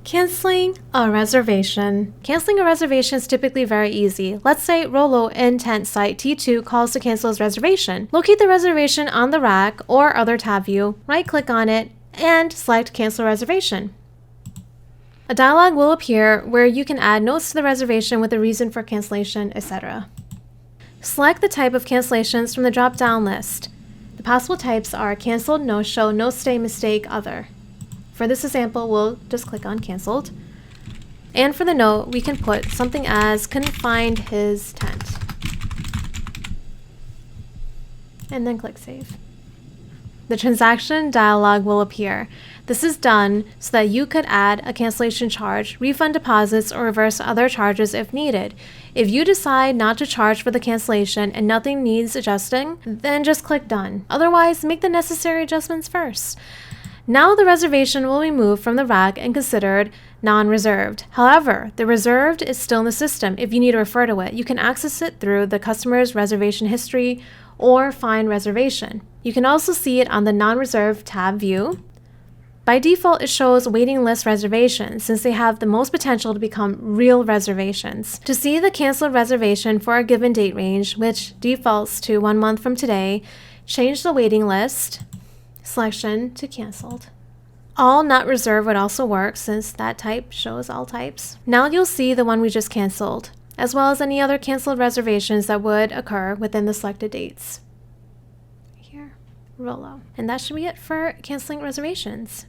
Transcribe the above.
Canceling a reservation. Canceling a reservation is typically very easy. Let's say Rolo in tent site T2 calls to cancel his reservation. Locate the reservation on the rack or other tab view, right-click on it, and select Cancel Reservation. A dialog will appear where you can add notes to the reservation with a reason for cancellation, etc. Select the type of cancellations from the drop-down list. The possible types are canceled, no-show, no-stay, mistake, other. For this example, we'll just click on Canceled. And for the note, we can put something as couldn't find his tent. And then click Save. The transaction dialog will appear. This is done so that you could add a cancellation charge, refund deposits, or reverse other charges if needed. If you decide not to charge for the cancellation and nothing needs adjusting, then just click Done. Otherwise, make the necessary adjustments first. Now the reservation will be moved from the rack and considered non-reserved. However, the reserved is still in the system. If you need to refer to it, you can access it through the customer's reservation history or find reservation. You can also see it on the non-reserved tab view. By default, it shows waiting list reservations since they have the most potential to become real reservations. To see the canceled reservation for a given date range, which defaults to 1 month from today, change the waiting list selection to canceled. All not reserved would also work since that type shows all types. Now you'll see the one we just canceled, as well as any other canceled reservations that would occur within the selected dates. Here, Rolo. And that should be it for canceling reservations.